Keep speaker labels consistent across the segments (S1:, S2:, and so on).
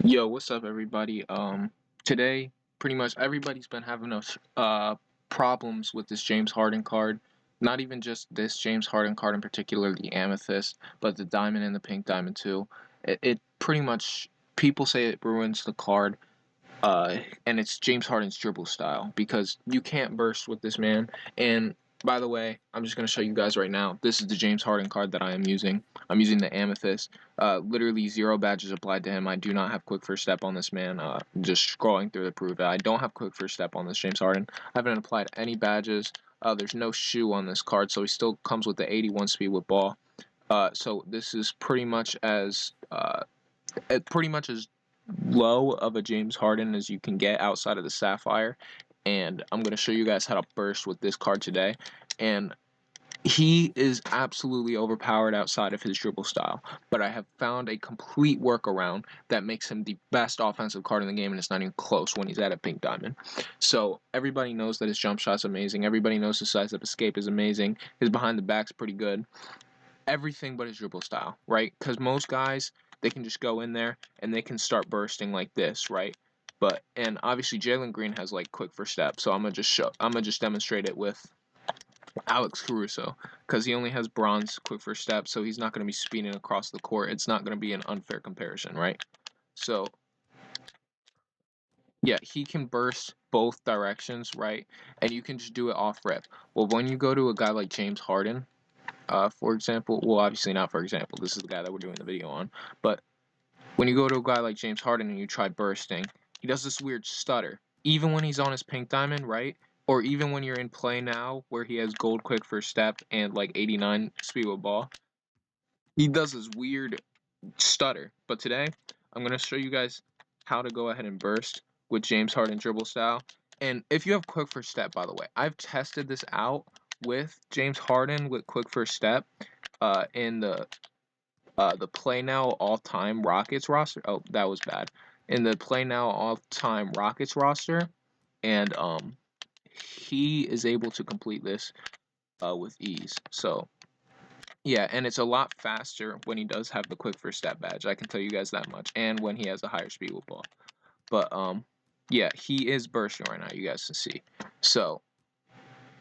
S1: Yo, what's up, everybody? Today, pretty much everybody's been having problems with this James Harden card. Not even just this James Harden card in particular, the Amethyst, but the Diamond and the Pink Diamond too. It pretty much, people say it ruins the card, and it's James Harden's dribble style because you can't burst with this man. And by the way, I'm just going to show you guys right now. This is the James Harden card that I am using. I'm using the Amethyst. Literally 0 badges applied to him. I do not have quick first step on this man. Just scrolling through the proof. I don't have quick first step on this James Harden. I haven't applied any badges. There's no shoe on this card, so he still comes with the 81 speed with ball. So this is pretty much as low of a James Harden as you can get outside of the Sapphire. And I'm going to show you guys how to burst with this card today. And he is absolutely overpowered outside of his dribble style, but I have found a complete workaround that makes him the best offensive card in the game, and it's not even close when he's at a pink diamond. So everybody knows that his jump shot's amazing. Everybody knows his size of escape is amazing. His behind the back's pretty good. Everything but his dribble style, right? Because most guys, they can just go in there and they can start bursting like this, right? And obviously Jalen Green has like quick first step, so I'm gonna just demonstrate it with Alex Caruso, because he only has bronze quick first step, so he's not going to be speeding across the court. It's not going to be an unfair comparison, right? So, yeah, he can burst both directions, right? And you can just do it off rip. Well, when you go to a guy like James Harden, for example, well, obviously not for example, this is the guy that we're doing the video on, but when you go to a guy like James Harden and you try bursting, he does this weird stutter. Even when he's on his pink diamond, right? Or even when you're in play now where he has gold quick first step and like 89 speed with ball, he does this weird stutter. But today, I'm going to show you guys how to go ahead and burst with James Harden dribble style. And if you have quick first step, by the way, I've tested this out with James Harden with quick first step in the Play Now All Time Rockets roster. Oh, that was bad. In the Play Now All Time Rockets roster, and he is able to complete this with ease. So yeah, and it's a lot faster when he does have the quick first step badge. I can tell you guys that much, and when he has a higher speed with ball. But yeah, he is bursting right now. You guys can see. So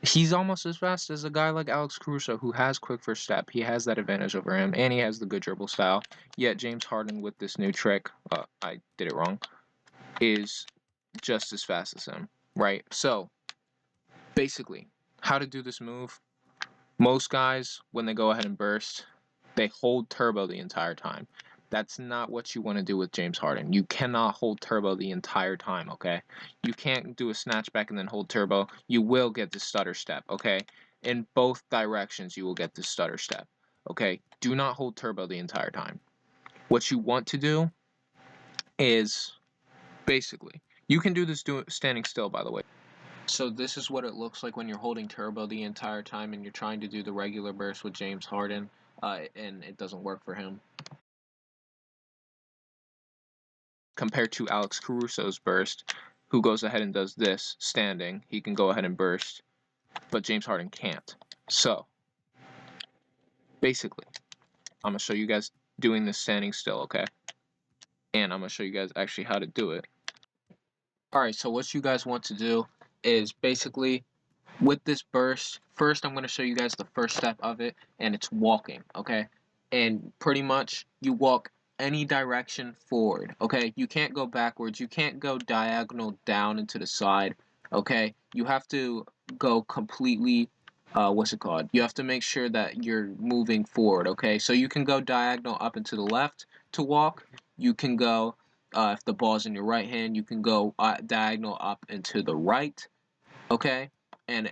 S1: he's almost as fast as a guy like Alex Caruso, who has quick first step. He has that advantage over him, and he has the good dribble style. Yet James Harden, with this new trick, I did it wrong, is just as fast as him, right? So basically, how to do this move. Most guys, when they go ahead and burst, they hold turbo the entire time. That's not what you want to do with James Harden. You cannot hold turbo the entire time, okay? You can't do a snatchback and then hold turbo. You will get the stutter step, okay? In both directions, you will get the stutter step, okay? Do not hold turbo the entire time. What you want to do is, basically, you can do this standing still, by the way. So this is what it looks like when you're holding turbo the entire time and you're trying to do the regular burst with James Harden, and it doesn't work for him. Compared to Alex Caruso's burst, who goes ahead and does this standing, he can go ahead and burst, but James Harden can't. So basically, I'm gonna show you guys doing this standing still, okay? And I'm gonna show you guys actually how to do it. Alright, so what you guys want to do is basically, with this burst, first I'm going to show you guys the first step of it, and it's walking, okay? And pretty much, you walk any direction forward, okay? You can't go backwards, you can't go diagonal down and to the side, okay? You have to go completely, you have to make sure that you're moving forward, okay? So you can go diagonal up and to the left to walk, you can go, if the ball's in your right hand, you can go diagonal up and to the right, okay? And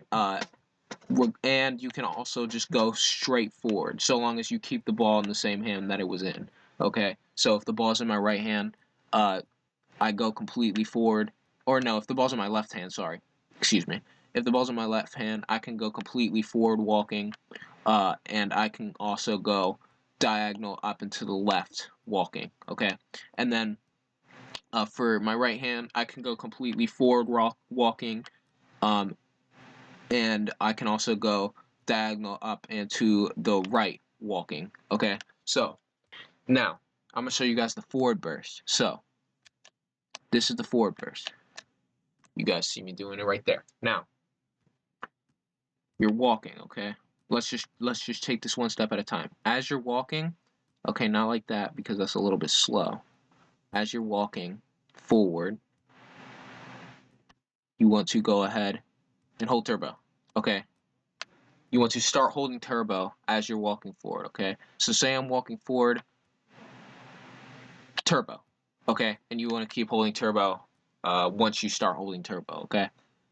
S1: you can also just go straight forward, so long as you keep the ball in the same hand that it was in, okay? So if the ball's in my right hand, I go completely forward, or no, if the ball's in my left hand, sorry, excuse me. If the ball's in my left hand, I can go completely forward walking, and I can also go diagonal up and to the left walking, okay? And then for my right hand, I can go completely forward walking, and I can also go diagonal up and to the right walking, okay? So, now, I'm going to show you guys the forward burst. So, This is the forward burst. You guys see me doing it right there. Now, you're walking, okay? Let's just take this one step at a time. As you're walking, okay, not like that because that's a little bit slow. As you're walking forward, you want to go ahead and hold turbo, okay? You want to start holding turbo as you're walking forward, okay? So say I'm walking forward, turbo, okay? And you want to keep holding turbo once you start holding turbo, okay?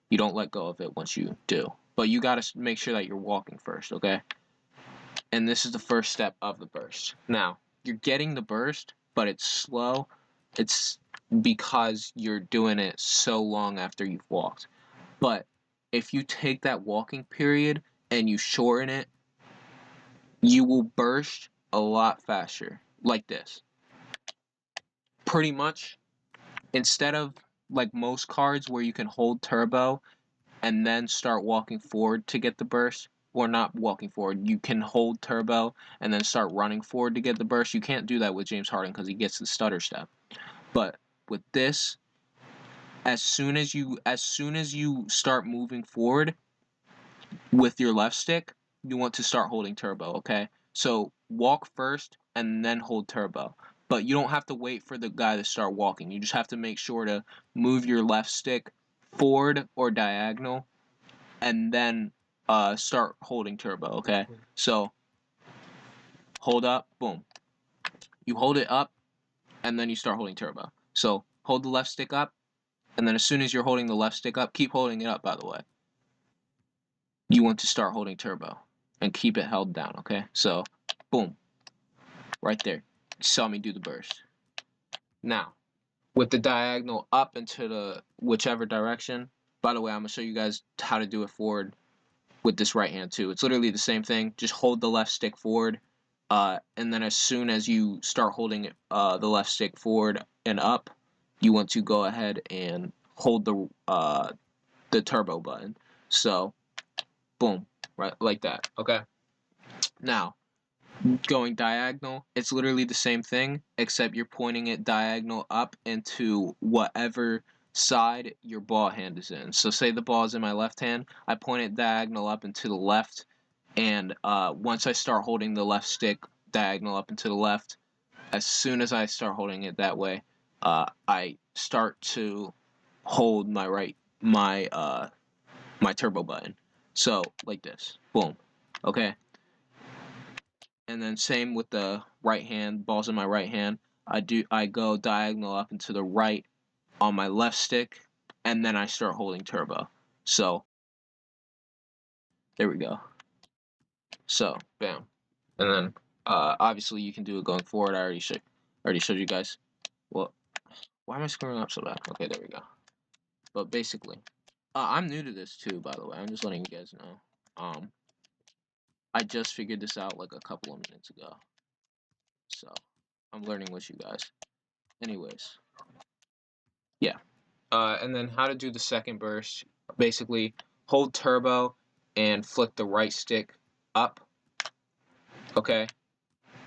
S1: You don't let go of it once you do. But you got to make sure that you're walking first, okay? And this is the first step of the burst. Now, you're getting the burst, but it's slow. It's because you're doing it so long after you've walked. But if you take that walking period and you shorten it, you will burst a lot faster, like this. Pretty much, instead of like most cards where you can hold turbo and then start walking forward to get the burst, or not walking forward, you can hold turbo and then start running forward to get the burst. You can't do that with James Harden because he gets the stutter step. But with this, as soon as you start moving forward with your left stick, you want to start holding turbo, okay? So walk first and then hold turbo. But you don't have to wait for the guy to start walking. You just have to make sure to move your left stick forward or diagonal and then start holding turbo, okay? So hold up, boom. You hold it up and then you start holding turbo. So hold the left stick up, and then as soon as you're holding the left stick up, keep holding it up, by the way. You want to start holding turbo and keep it held down, okay? So boom, right there. You saw me do the burst. Now, with the diagonal up into the whichever direction, by the way, I'm going to show you guys how to do it forward with this right hand too. It's literally the same thing. Just hold the left stick forward, and then as soon as you start holding the left stick forward and up, you want to go ahead and hold the turbo button. So, boom, right like that. Okay. Now, going diagonal, it's literally the same thing, except you're pointing it diagonal up into whatever side your ball hand is in. So say the ball is in my left hand, I point it diagonal up and to the left, and once I start holding the left stick diagonal up and to the left, as soon as I start holding it that way, I start to hold my turbo button. So like this, boom, okay. And then same with the right hand, balls in my right hand. I go diagonal up and to the right on my left stick, and then I start holding turbo. So there we go. So bam, and then obviously you can do it going forward. I already showed you guys. Well, why am I screwing up so bad? Okay, there we go. But basically, I'm new to this too, by the way. I'm just letting you guys know. I just figured this out like a couple of minutes ago, so I'm learning with you guys. Anyways, yeah. And then how to do the second burst. Basically, hold turbo and flick the right stick up. Okay.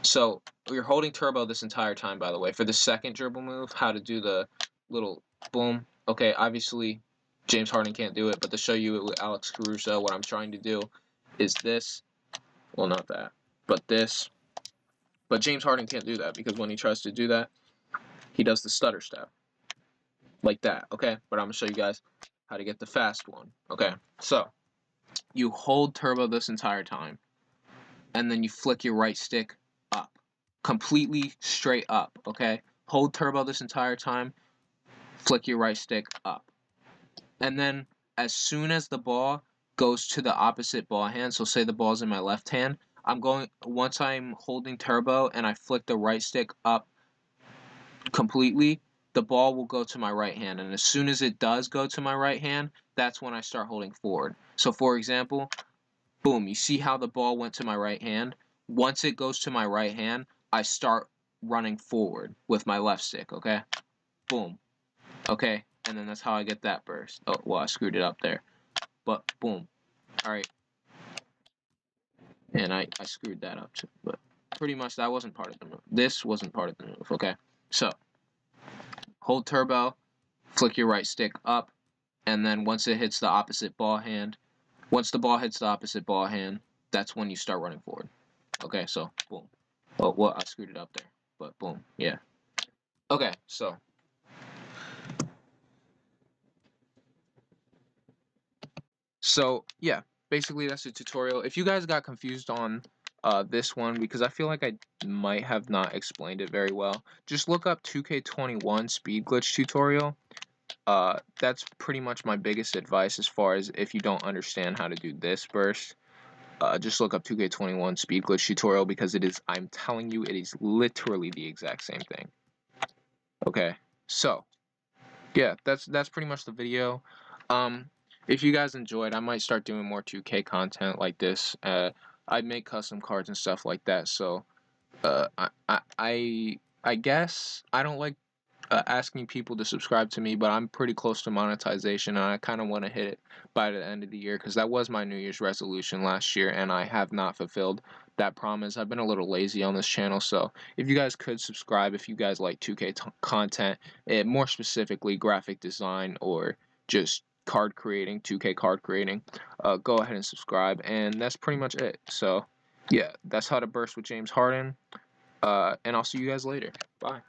S1: So you're holding turbo this entire time, by the way. For the second dribble move, how to do the little boom. Okay, obviously James Harden can't do it, but to show you it with Alex Caruso, what I'm trying to do is this. Well, not that, but this. But James Harden can't do that because when he tries to do that, he does the stutter step. Like that, okay? But I'm going to show you guys how to get the fast one, okay? So, you hold turbo this entire time, and then you flick your right stick up. Completely straight up, okay? Hold turbo this entire time, flick your right stick up. And then, as soon as the ball goes to the opposite ball hand, so say the ball's in my left hand, once I'm holding turbo and I flick the right stick up completely, the ball will go to my right hand, and as soon as it does go to my right hand, that's when I start holding forward. So for example, boom, you see how the ball went to my right hand? Once it goes to my right hand, I start running forward with my left stick, okay? Boom. Okay, and then that's how I get that burst. Oh, well, I screwed it up there. But boom. Alright. And I screwed that up too. But pretty much that wasn't part of the move. This wasn't part of the move, okay? So, hold turbo, flick your right stick up, and then once it hits the opposite ball hand, once the ball hits the opposite ball hand, that's when you start running forward. Okay, so boom. Oh, well, I screwed it up there, but boom, yeah. Okay, so yeah, basically that's the tutorial. If you guys got confused on this one, because I feel like I might have not explained it very well, just look up 2K21 speed glitch tutorial. That's pretty much my biggest advice as far as if you don't understand how to do this burst. Just look up 2K21 speed glitch tutorial, because it is, I'm telling you, it is literally the exact same thing. Okay, so yeah, that's pretty much the video. If you guys enjoyed, I might start doing more 2K content like this. I make custom cards and stuff like that. So, I guess I don't like asking people to subscribe to me, but I'm pretty close to monetization, and I kind of want to hit it by the end of the year, because that was my New Year's resolution last year, and I have not fulfilled that promise. I've been a little lazy on this channel, so if you guys could subscribe, if you guys like 2K content, more specifically graphic design or just card creating, 2K card creating, go ahead and subscribe, and that's pretty much it. So yeah, that's how to burst with James Harden, and I'll see you guys later. Bye.